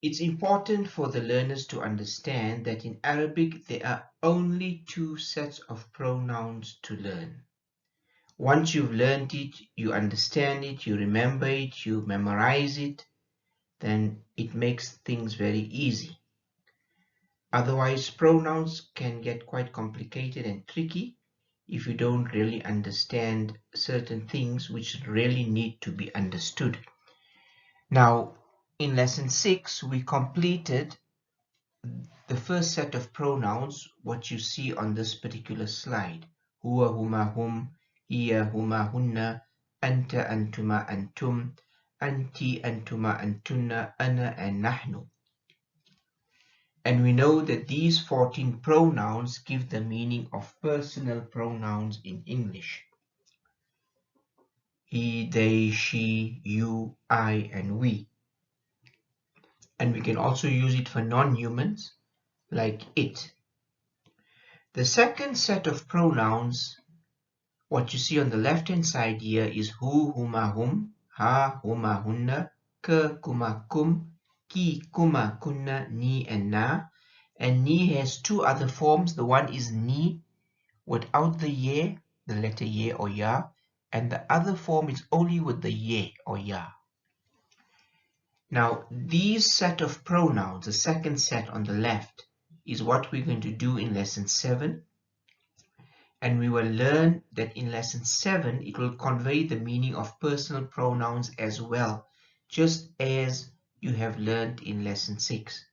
It's important for the learners to understand that in Arabic there are only two sets of pronouns to learn. Once you've learned it, you understand it, you remember it, you memorize it, then it makes things very easy. Otherwise, pronouns can get quite complicated and tricky if you don't really understand certain things which really need to be understood. Now, in lesson 6, we completed the first set of pronouns, what you see on this particular slide. Huwa, huma, hum, hiya, huma, hunna, anta, antuma, antum, anti, antuma, antunna, ana, and nahnu. And we know that these 14 pronouns give the meaning of personal pronouns in English. He, they, she, you, I, and we. And we can also use it for non-humans, like it. The second set of pronouns, what you see on the left-hand side here, is hu, huma, hum, ha, huma, hunna, ka, kuma, kum, ki, kuma, kunna, ni, and na. And ni has two other forms. The one is ni without the ye, the letter ye or ya, and the other form is only with the ye or ya. Now, these set of pronouns, the second set on the left, is what we're going to do in lesson 7. And we will learn that in lesson 7, it will convey the meaning of personal pronouns as well, just as you have learned in lesson 6.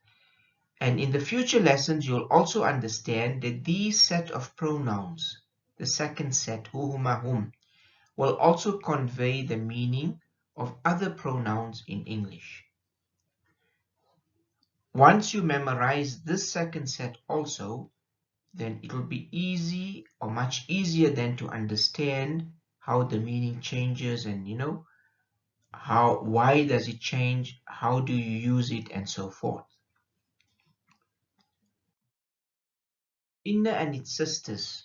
And in the future lessons, you'll also understand that these set of pronouns, the second set, hu, huma, hum, will also convey the meaning of other pronouns in English. Once you memorize this second set also, then it will be easy or much easier then to understand how the meaning changes and why does it change, how do you use it, and so forth. Inna and its sisters.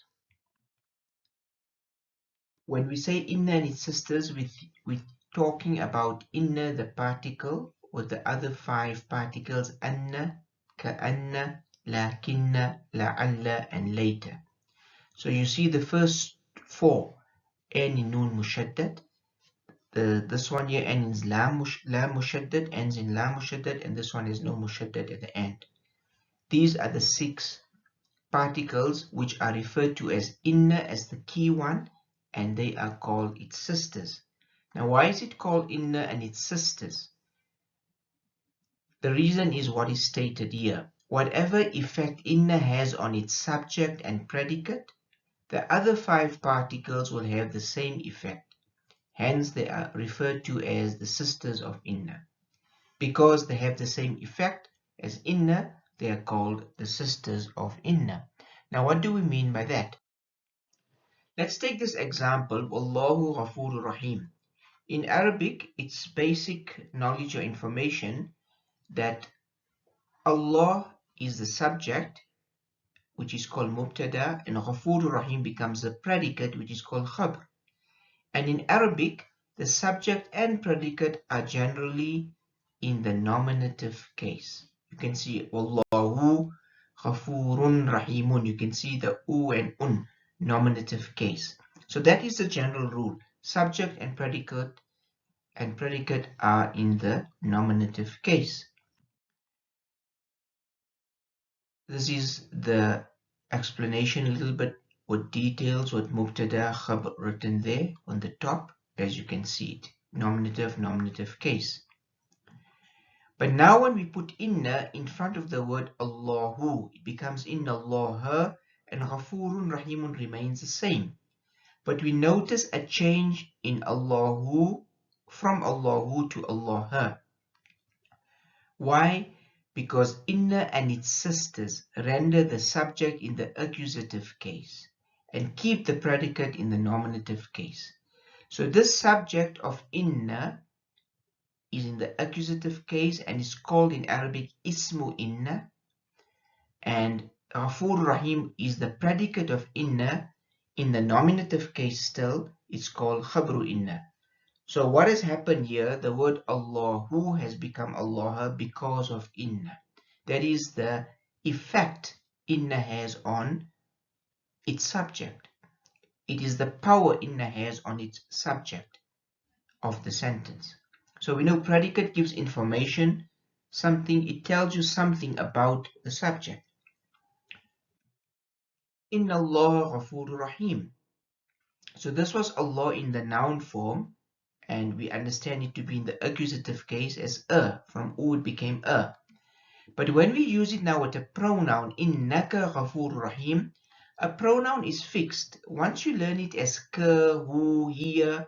When we say inna and its sisters, we're talking about inna, the particle, with the other 5 particles, anna, ka'anna, lakinna, la'alla, and later. So you see the first 4, n in nun mushaddad, this one here ends in lam mushaddad, ends in lam mushaddad, and this one is no mushaddad at the end. These are the 6 particles which are referred to as inna as the key one, and they are called its sisters. Now, why is it called inna and its sisters? The reason is what is stated here. Whatever effect inna has on its subject and predicate, the other 5 particles will have the same effect. Hence, they are referred to as the sisters of inna. Because they have the same effect as inna, they are called the sisters of inna. Now, what do we mean by that? Let's take this example, Wallahu Ghafurur Rahim. In Arabic, it's basic knowledge or information that Allah is the subject, which is called Mubtada, and Ghafurur Rahim becomes the predicate, which is called Khabr. And in Arabic, the subject and predicate are generally in the nominative case. You can see Wallahu Ghafurun Rahimun. You can see the U and Un, nominative case. So that is the general rule. Subject and predicate are in the nominative case. This is the explanation a little bit with details with Mubtada Khabar written there on the top, as you can see it. Nominative case. But now when we put inna in front of the word Allahu, it becomes inna Allah, and Ghafurun Rahimun remains the same. But we notice a change in Allahu from Allahu to Allah. Why? Because inna and its sisters render the subject in the accusative case and keep the predicate in the nominative case. So this subject of inna is in the accusative case and is called in Arabic ismu inna, and Ghafur Rahim is the predicate of inna. In the nominative case still, it's called khabru inna. So what has happened here? The word Allahu has become Allah because of inna. That is the effect inna has on its subject. It is the power inna has on its subject of the sentence. So we know predicate gives information, something, it tells you something about the subject. Inna Allah Ghafurur Rahim. So this was Allah in the noun form, and we understand it to be in the accusative case as from it became a. But when we use it now with a pronoun, innaka Ghafurur Rahim, a pronoun is fixed. Once you learn it as ka, who, here,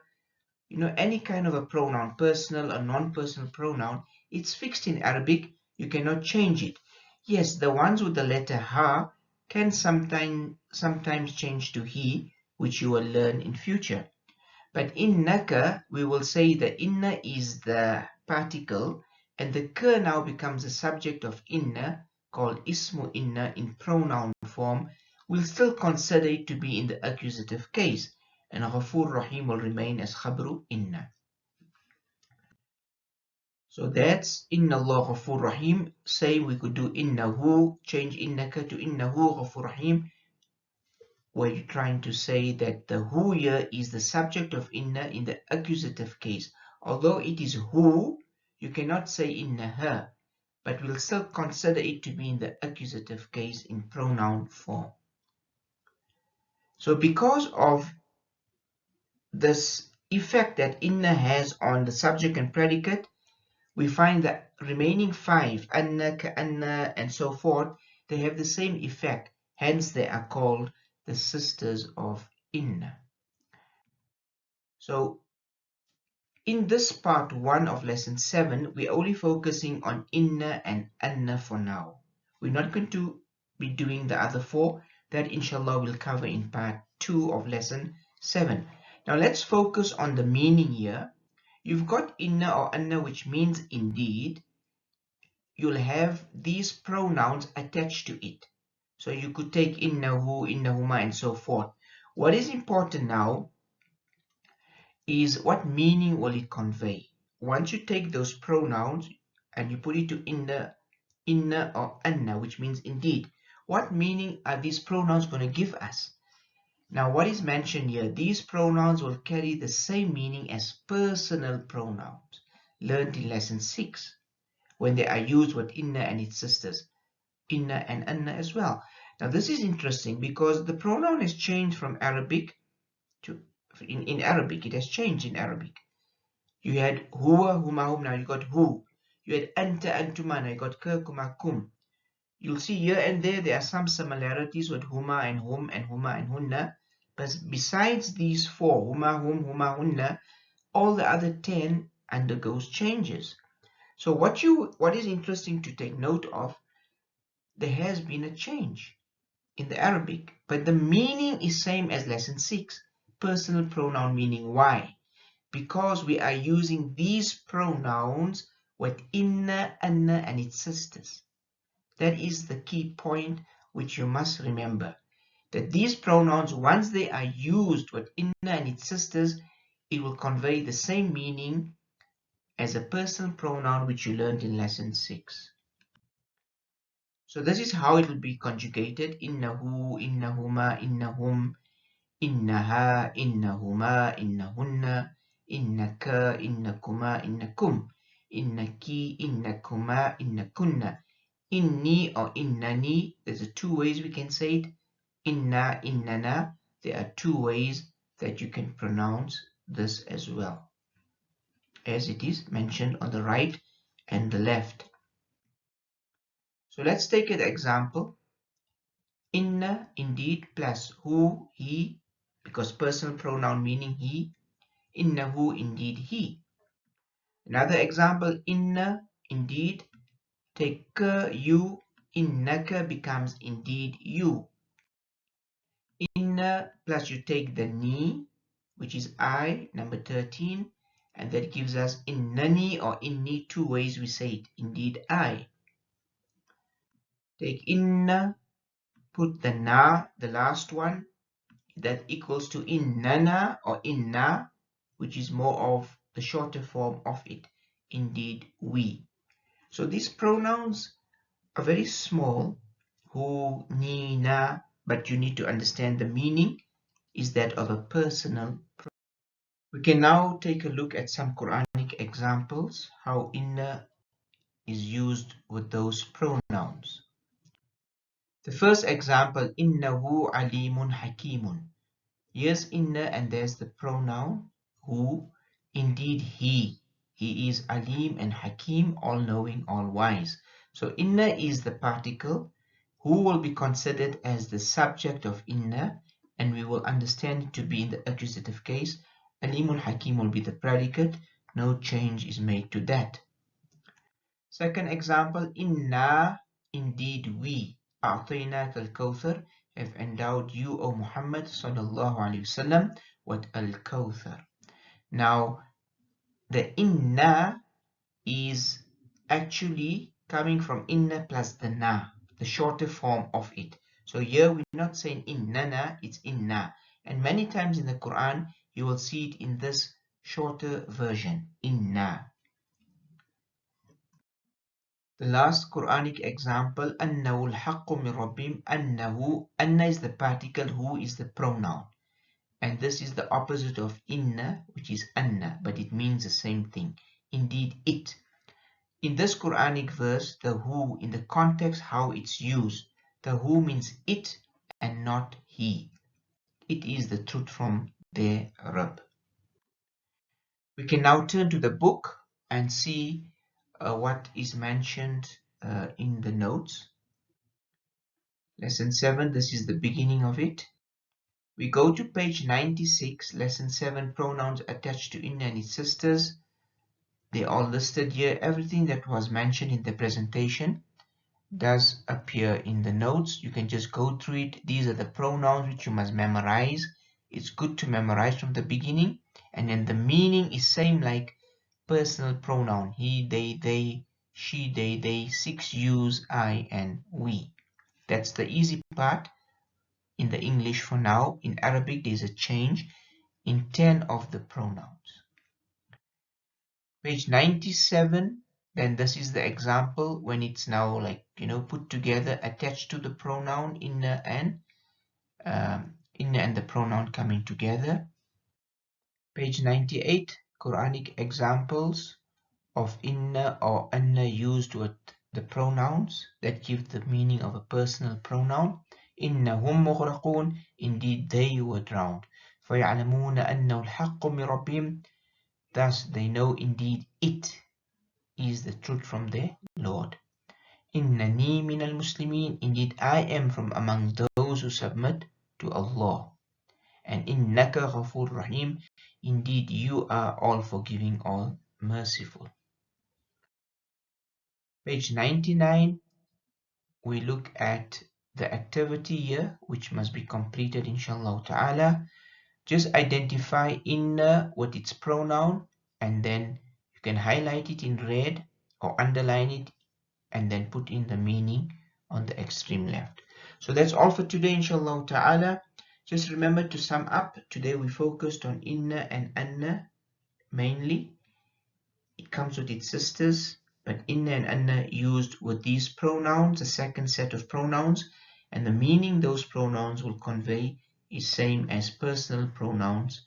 any kind of a pronoun, personal or non-personal pronoun, it's fixed in Arabic. You cannot change it. Yes, the ones with the letter ha can sometimes change to he, which you will learn in future. But in naka, we will say that inna is the particle, and the ka now becomes the subject of inna, called ismu inna in pronoun form. We'll still consider it to be in the accusative case, and Ghafur Rahim will remain as khabru inna. So that's inna Allah Ghafur Rahim. Same we could do innahu, change innaka to innahu Ghafur Rahim, where you're trying to say that the who here is the subject of inna in the accusative case. Although it is who, you cannot say inna her, but we'll still consider it to be in the accusative case in pronoun form. So because of this effect that inna has on the subject and predicate, we find that remaining 5, anna, ka'anna, and so forth, they have the same effect. Hence, they are called the sisters of inna. So, in this part 1 of lesson 7, we're only focusing on inna and anna for now. We're not going to be doing the other 4. That, inshallah, we'll cover in part 2 of lesson 7. Now, let's focus on the meaning here. You've got inna or anna, which means indeed. You'll have these pronouns attached to it. So you could take innahu, innahuma, and so forth. What is important now is what meaning will it convey. Once you take those pronouns and you put it to inna or anna, which means indeed, what meaning are these pronouns going to give us? Now, what is mentioned here, these pronouns will carry the same meaning as personal pronouns, learned in lesson 6, when they are used with inna and its sisters, inna and anna as well. Now, this is interesting because the pronoun has changed from Arabic to, in Arabic, it has changed in Arabic. You had huwa, huma, hum, now you got who. You had anta, antuma, now you got ka, kuma, kum. You'll see here and there are some similarities with huma and hum and huma and hunna. But besides these 4, huma, hum, huma, hunna, all the other 10 undergoes changes. So what is interesting to take note of, there has been a change in the Arabic, but the meaning is same as lesson 6, personal pronoun meaning. Why? Because we are using these pronouns with inna, anna, and its sisters. That is the key point which you must remember, that these pronouns, once they are used with inna and its sisters, it will convey the same meaning as a personal pronoun which you learned in lesson 6. So this is how it will be conjugated: innahu, innahuma, innahum, innaha, innahuma, innahunna, innaka, innakuma, innakum, innaki, innakuma, innakunna, inni or innani. There's 2 ways we can say it. Inna, innana. There are 2 ways that you can pronounce this as well, as it is mentioned on the right and the left. So let's take an example. Inna, indeed, plus who, he, because personal pronoun meaning he. Innahu, indeed, he. Another example, inna, indeed, take ka, you. Innaka becomes indeed you. Inna plus you take the ni, which is I, number 13, and that gives us innani or inni, 2 ways we say it, indeed I. Take inna, put the na, the last one, that equals to innana or inna, which is more of the shorter form of it, indeed we. So these pronouns are very small, who, ni, na, but you need to understand the meaning is that of a personal. We can now take a look at some Quranic examples, how inna is used with those pronouns. The first example, innahu alimun hakimun. Here's inna and there's the pronoun who. Indeed he is alim and hakim, all knowing, all wise. So inna is the particle, who will be considered as the subject of inna, and we will understand it to be in the accusative case. Alimun hakim will be the predicate, no change is made to that. Second example, inna, indeed we, a'tainaka al-kawthar, have endowed you, O Muhammad sallallahu alaihi wasallam, with al-kawthar. Now, the inna is actually coming from inna plus the na, the shorter form of it. So here we're not saying innana, it's inna. And many times in the Quran, you will see it in this shorter version, inna. The last Quranic example, أَنَّهُ الْحَقُّ مِنْ رَبِّهِمْ. أَنَّهُ, anna is the particle, who is the pronoun. And this is the opposite of inna, which is anna, but it means the same thing. Indeed, it. In this Quranic verse, the who, in the context how it's used, the who means it and not he. It is the truth from their Rabb. We can now turn to the book and see what is mentioned in the notes. Lesson 7, this is the beginning of it. We go to page 96, lesson 7, pronouns attached to inna and its sisters. They are listed here. Everything that was mentioned in the presentation does appear in the notes. You can just go through it. These are the pronouns which you must memorize. It's good to memorize from the beginning, and then the meaning is same like personal pronoun, he, they, she, they, 6 yous, I, and we. That's the easy part in the English for now. In Arabic, there's a change in 10 of the pronouns. Page 97, then this is the example when it's now like, put together, attached to the pronoun inna and the pronoun coming together. Page 98, Quranic examples of inna or anna used with the pronouns that give the meaning of a personal pronoun. إنهم مغرقون, indeed they were drowned. فيعلمون أنه الحق من ربهم, thus they know indeed it is the truth from their Lord. إنني من المسلمين, indeed I am from among those who submit to Allah. And إنك غفور رحيم, indeed you are all forgiving, all merciful. Page 99, we look at the activity here which must be completed inshallah ta'ala. Just identify inna with its pronoun, and then you can highlight it in red or underline it and then put in the meaning on the extreme left. So that's all for today inshallah ta'ala. Just remember to sum up, today we focused on inna and anna mainly. It comes with its sisters, but inna and anna used with these pronouns, the second set of pronouns, and the meaning those pronouns will convey is same as personal pronouns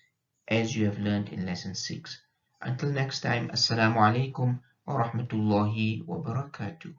as you have learned in lesson 6. Until next time, Assalamu alaikum wa rahmatullahi wa barakatuh.